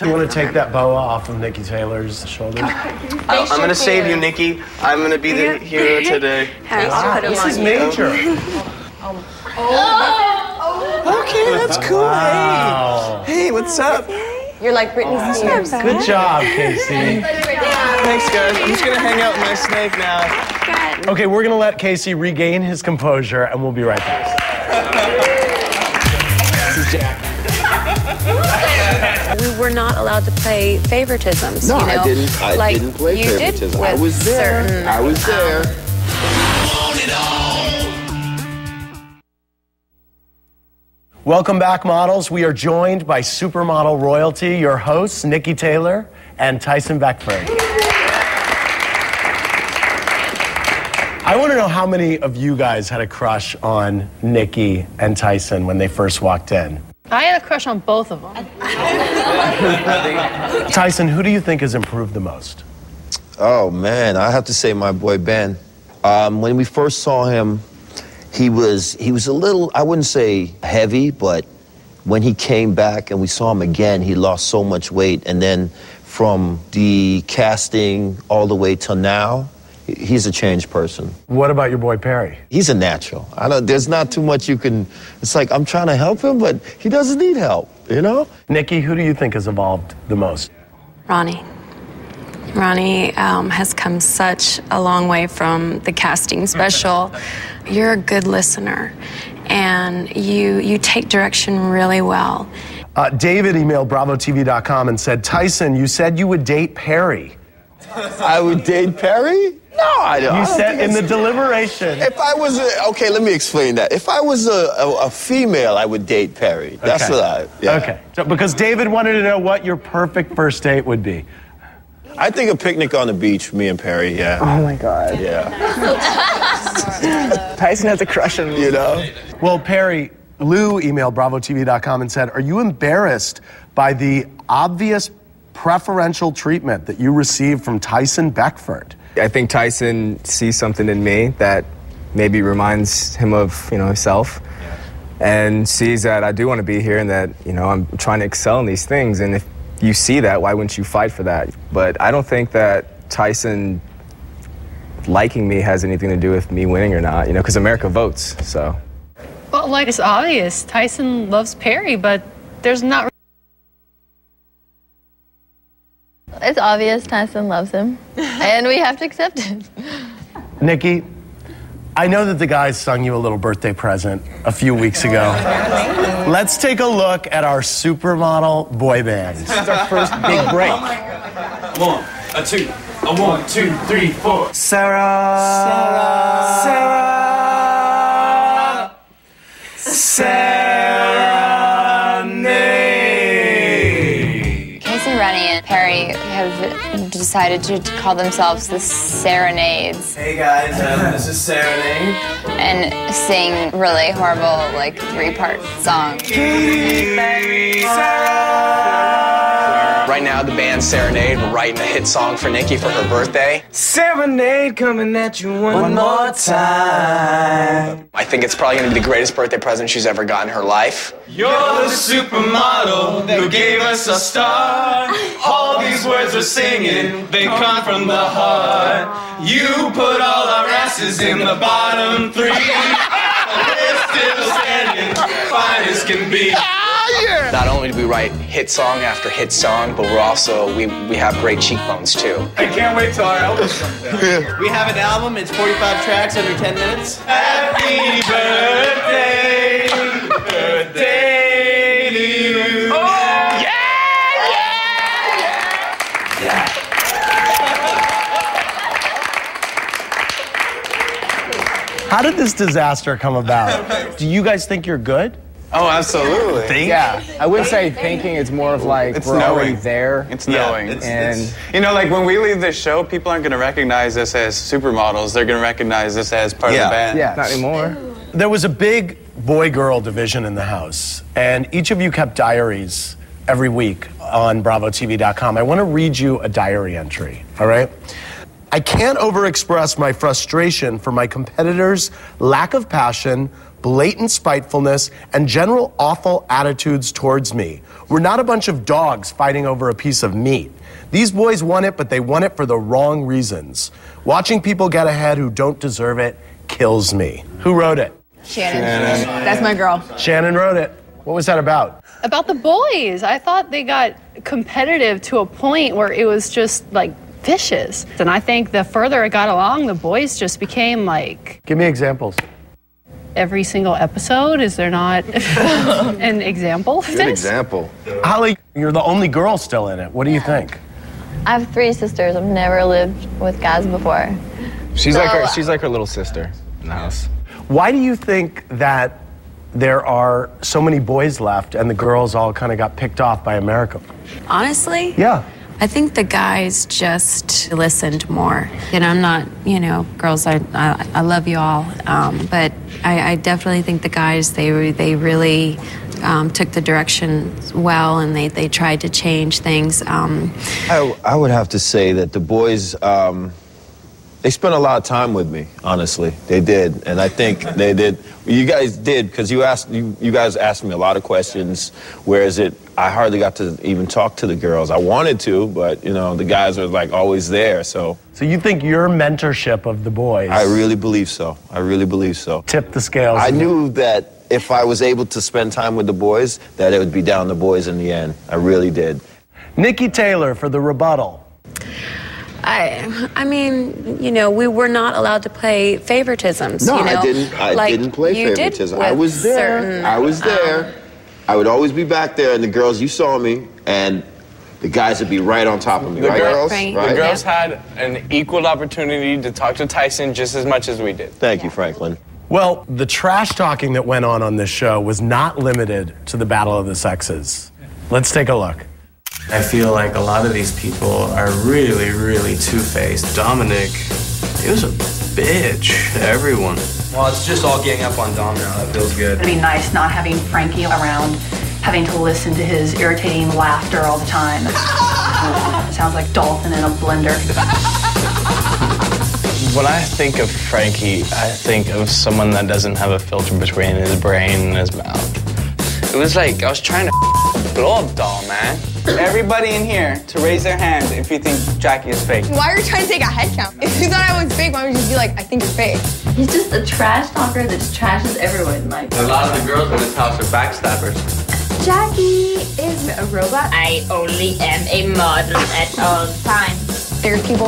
Do you want to take that boa off of Nikki Taylor's shoulders? I'm going to save you, Nikki. I'm going to be the hero today. Wow, this is major. Okay, that's cool. Wow. Hey, what's up? You're like Britney Spears. Good job, Casey. Thanks, guys. I'm just going to hang out with my snake now. Okay, we're going to let Casey regain his composure, and we'll be right back. This is Jack. We were not allowed to play favoritisms. No, you know? I didn't play favoritism. I was there. I was there. Welcome back, models. We are joined by Supermodel royalty, your hosts, Nikki Taylor and Tyson Beckford. I want to know how many of you guys had a crush on Nikki and Tyson when they first walked in. I had a crush on both of them. Tyson, who do you think has improved the most? Oh, man, I have to say my boy Ben. When we first saw him, he was a little, I wouldn't say heavy, but when he came back and we saw him again, he lost so much weight. And then from the casting all the way till now, he's a changed person. What about your boy Perry? He's a natural. There's not too much you can, it's like I'm trying to help him, but he doesn't need help, you know? Nikki, who do you think has evolved the most? Ronnie. Ronnie has come such a long way from the casting special. You're a good listener, and you take direction really well. David emailed BravoTV.com and said, Tyson, you said you would date Perry. I would date Perry? No, I don't. You said in the deliberation. If I was okay, let me explain that. If I was a female, I would date Perry. That's Okay. what I. Yeah. Okay. So, because David wanted to know what your perfect first date would be. I think a picnic on the beach, me and Perry. Yeah. Oh, my God. Yeah. Tyson has a crush on me. You know. Well, Perry, Lou emailed BravoTV.com and said, are you embarrassed by the obvious preferential treatment that you received from Tyson Beckford? I think Tyson sees something in me that maybe reminds him of, himself, and sees that I do want to be here and that, I'm trying to excel in these things. And if you see that, why wouldn't you fight for that? But I don't think that Tyson liking me has anything to do with me winning or not, because America votes, so. Well, like, it's obvious. Tyson loves Perry, but there's not. It's obvious Tyson loves him, and we have to accept it. Nikki, I know that the guys sung you a little birthday present a few weeks ago. Let's take a look at our Supermodel boy band. This is our first big break. 1, a 2, a 1, 2, 3, 4. Sarah. Serenade. Casey, Rennie, and Perry have decided to call themselves the Serenades Hey guys, this is Serenade. and sing really horrible, 3-part songs. Right now, the band Serenade, we're writing a hit song for Nikki for her birthday. Serenade coming at you one more time. I think it's probably going to be the greatest birthday present she's ever gotten in her life. You're the supermodel who gave us a start. All these words we're singing, they come from the heart. You put all our asses in the bottom 3. We're still standing, fine as can be. Not only do we write hit song after hit song, but we have great cheekbones too. I can't wait till our album comes out. We have an album, it's 45 tracks under 10 minutes. Happy birthday, birthday to you. Oh, How did this disaster come about? Do you guys think you're good? Oh, absolutely. Yeah, I wouldn't say thinking, it's more of like It's we're already knowing. there. It's knowing. And when we leave this show, people aren't going to recognize us as supermodels. They're going to recognize us as part of the band. yeah, not anymore. There was a big boy-girl division in the house, and each of you kept diaries every week on BravoTV.com. I want to read you a diary entry, all right? I can't overexpress my frustration for my competitors' lack of passion, blatant spitefulness, and general awful attitudes towards me. We're not a bunch of dogs fighting over a piece of meat. These boys want it, but they want it for the wrong reasons. Watching people get ahead who don't deserve it kills me. Who wrote it? Shannon. That's my girl. Shannon wrote it. What was that about? About the boys. I thought they got competitive to a point where it was just like vicious. And I think the further it got along, the boys just became like... Give me examples. Every single episode, is there not an example of Good this? example. Holly, you're the only girl still in it. What do you think? I have 3 sisters. I've never lived with guys before. She's like her little sister in the house. Why do you think that there are so many boys left and the girls all kind of got picked off by America? Honestly? Yeah. I think the guys just listened more. And I'm not, girls, I love you all, but I definitely think the guys, they really took the direction well, and they tried to change things. I would have to say that the boys, they spent a lot of time with me, honestly. They did, and I think they did. You guys did, because you guys asked me a lot of questions, whereas I hardly got to even talk to the girls. I wanted to, but, the guys are, like, always there, so. So you think your mentorship of the boys... I really believe so. I really believe so. Tipped the scales. I knew that if I was able to spend time with the boys, that it would be down the boys in the end. I really did. Nikki Taylor for the rebuttal. I mean, we were not allowed to play favoritisms. No, I didn't play favoritism. I was there. I was there. I would always be back there, and the girls, you saw me, and the guys would be right on top of me. The right, girls? Right. The girls had an equal opportunity to talk to Tyson just as much as we did. Thank you, Franklin. Well, the trash talking that went on this show was not limited to the Battle of the Sexes. Let's take a look. I feel like a lot of these people are really, really two-faced. Dominic, he was a bitch to everyone. Well, it's just all getting up on Dom now. That feels good. It'd be nice not having Frankie around, having to listen to his irritating laughter all the time. It sounds like dolphin in a blender. When I think of Frankie, I think of someone that doesn't have a filter between his brain and his mouth. It was like I was trying to blow up Doll, man. Everybody in here to raise their hand if you think Jackie is fake. Why are you trying to take a head count? If you thought I was fake, why would you just be like, I think you're fake? He's just a trash talker that just trashes everyone. Like, A lot of the girls in this house are backstabbers. Jackie is a robot. I only am a model at all times. There's people